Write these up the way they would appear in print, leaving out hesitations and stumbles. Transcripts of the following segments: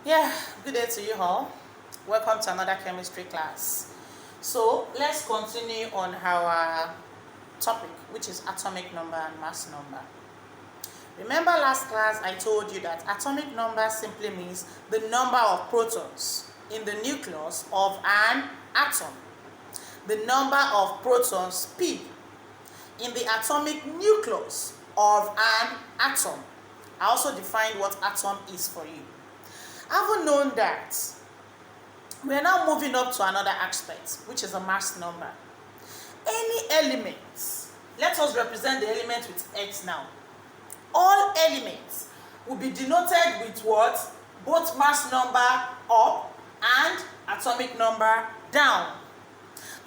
Yeah, good day to you all. Welcome to another chemistry class. So let's continue on our topic, which is atomic number and mass number. Remember last class I told you that atomic number simply means the number of protons in the nucleus of an atom. The number of protons P in the atomic nucleus of an atom. I also defined what atom is for you. Having known that, we are now moving up to another aspect, which is a mass number. Any element, let us represent the element with X now. All elements will be denoted with what? Both mass number up and atomic number down.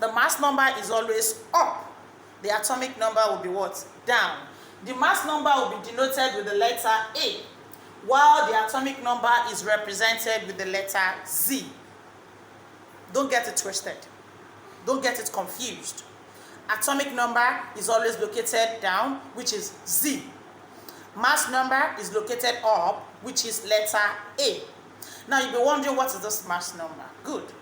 The mass number is always up. The atomic number will be what? Down. The mass number will be denoted with the letter A, while the atomic number is represented with the letter Z. Don't get it twisted. Don't get it confused. Atomic number is always located down, which is Z. Mass number is located up, which is letter A. Now you'll be wondering, what is this mass number? Good.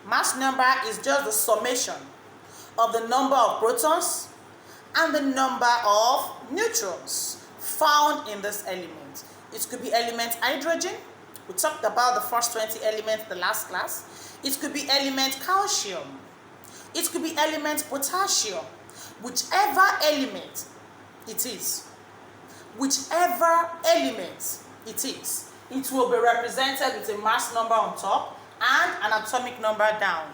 Mass number is just the summation of the number of protons and the number of neutrons found in this element. It could be element hydrogen. We talked about the first 20 elements in the last class. It could be element calcium. It could be element potassium. Whichever element it is, whichever element it is, it will be represented with a mass number on top and an atomic number down.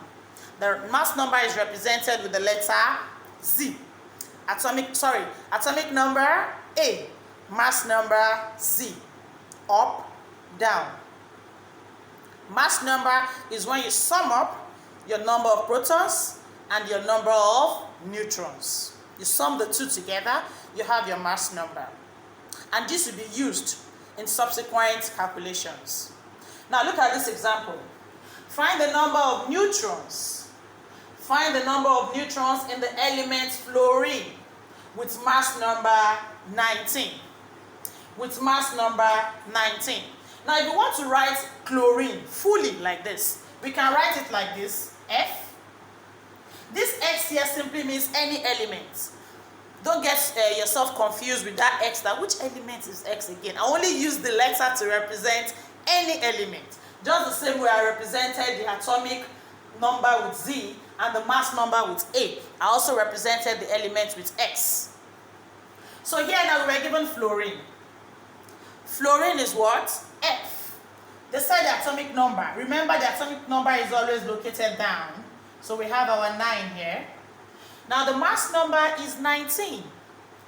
The mass number is represented with the letter Z. Atomic number A, mass number Z, up, down. Mass number is when you sum up your number of protons and your number of neutrons. You sum the two together, you have your mass number. And this will be used in subsequent calculations. Now look at this example. Find the number of neutrons. Find the number of neutrons in the element fluorine with mass number 19. With mass number 19. Now if you want to write chlorine fully like this, we can write it like this, F. This X here simply means any element. Don't get yourself confused with that X. Which element is X again? I only use the letter to represent any element. Just the same way I represented the atomic number with Z and the mass number with A. I also represented the element with X. So here now we are given fluorine. Fluorine is what? F. They said the atomic number. Remember, the atomic number is always located down. So we have our 9 here. Now the mass number is 19.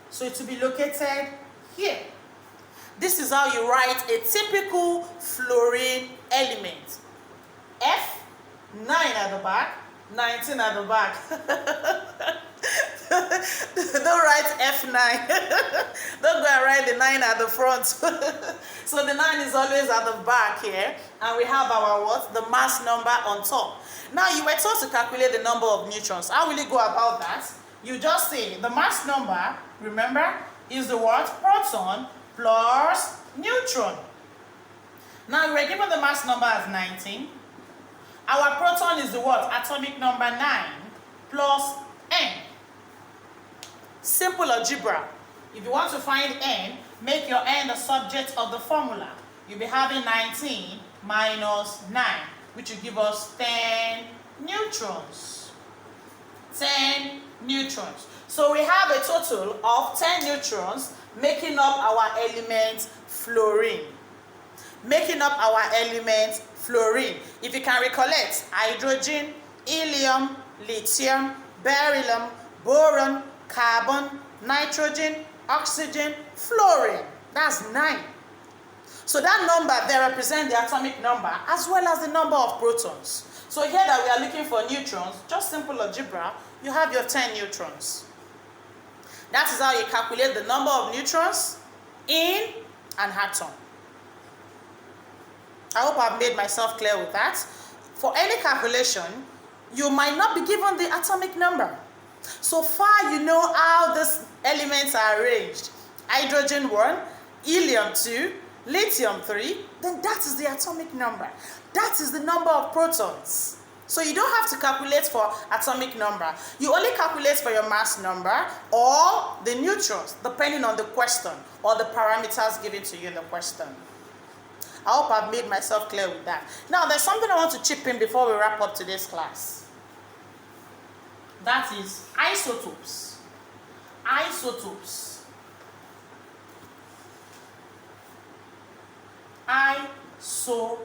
So it will be located here. This is how you write a typical fluorine element. F, 9 at the back, 19 at the back. Don't write F9. Don't go and write the 9 at the front. So the 9 is always at the back here. And we have our what? The mass number on top. Now you were told to calculate the number of neutrons. How will you go about that? You just say the mass number, remember, is the what? Proton plus neutron. Now we were given the mass number as 19. Our proton is the what? Atomic number 9 plus N. Simple algebra. If you want to find N, make your N the subject of the formula. You'll be having 19 minus 9, which will give us 10 neutrons. 10 neutrons. So we have a total of 10 neutrons making up our element fluorine. Making up our element fluorine. If you can recollect, hydrogen, helium, lithium, beryllium, boron, carbon, nitrogen, oxygen, fluorine. That's 9. So that number there represents the atomic number as well as the number of protons. So here that we are looking for neutrons, just simple algebra, you have your 10 neutrons. That is how you calculate the number of neutrons in an atom. I hope I've made myself clear with that. For any calculation, you might not be given the atomic number. So far you know how these elements are arranged. Hydrogen 1, helium 2, lithium 3, then that is the atomic number. That is the number of protons. So you don't have to calculate for atomic number. You only calculate for your mass number or the neutrons, depending on the question or the parameters given to you in the question. I hope I've made myself clear with that. Now, there's something I want to chip in before we wrap up today's class. That is isotopes. Isotopes. Isotopes.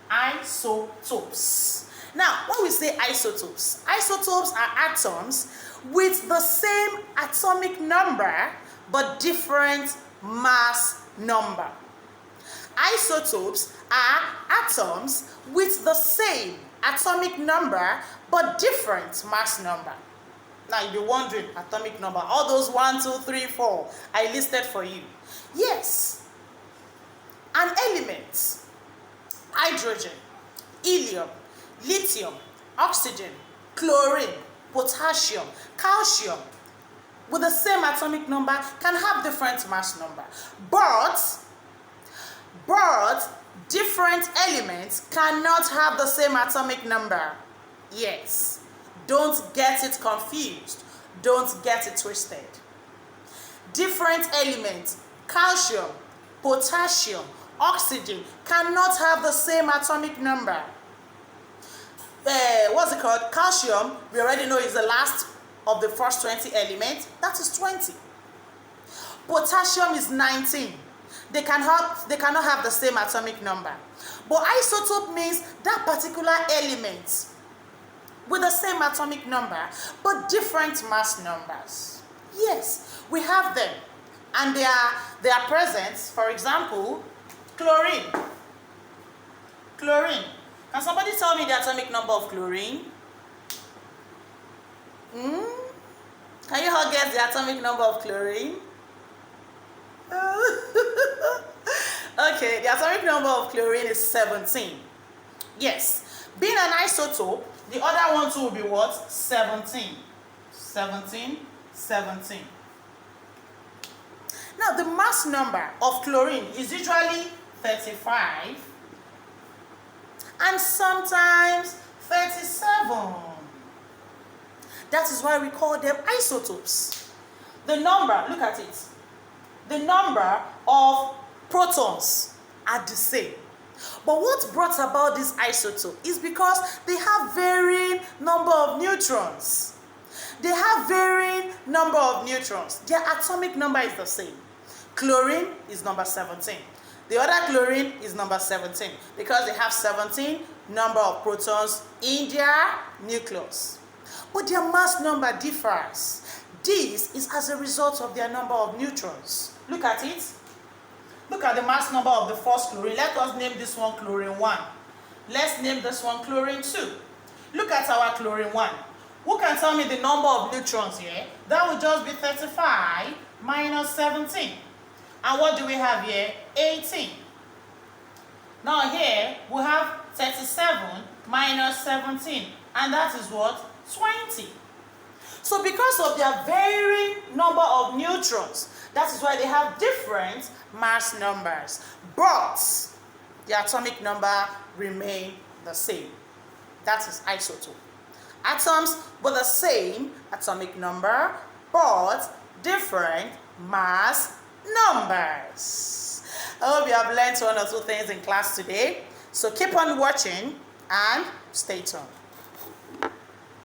Isotopes. Now, when we say isotopes, isotopes are atoms with the same atomic number but different mass number. Isotopes are atoms with the same atomic number but different mass number. Now you'll be wondering, atomic number, all those 1, 2, 3, 4 I listed for you. Yes, an element, hydrogen, helium, lithium, oxygen, chlorine, potassium, calcium, with the same atomic number can have different mass number. But different elements cannot have the same atomic number. Yes. Don't get it confused. Don't get it twisted. Different elements, calcium, potassium, oxygen, cannot have the same atomic number. What's it called? Calcium, we already know, is the last of the first 20 elements. That is 20. Potassium is 19. They cannot have the same atomic number. But isotope means that particular element with the same atomic number but different mass numbers. Yes, we have them, and they are present. For example, chlorine. Chlorine. Can somebody tell me the atomic number of chlorine? Can you all guess the atomic number of chlorine? Okay, the atomic number of chlorine is 17. Yes, being an isotope, the other one too will be what? 17. 17. Now, the mass number of chlorine is usually 35 and sometimes 37. That is why we call them isotopes. The number, look at it. The number of protons are the same. But what brought about this isotope is because they have varying number of neutrons. They have varying number of neutrons. Their atomic number is the same. Chlorine is number 17. The other chlorine is number 17 because they have 17 number of protons in their nucleus. But their mass number differs. This is as a result of their number of neutrons. Look at it. Look at the mass number of the first chlorine. Let us name this one chlorine 1. Let's name this one chlorine 2. Look at our chlorine 1. Who can tell me the number of neutrons here? That would just be 35 minus 17. And what do we have here? 18. Now here we have 37 minus 17. And that is what? 20. So because of their varying number of neutrons, that is why they have different mass numbers. But the atomic number remain the same. That is isotope. Atoms with the same atomic number, but different mass numbers. I hope you have learned one or two things in class today. So keep on watching and stay tuned.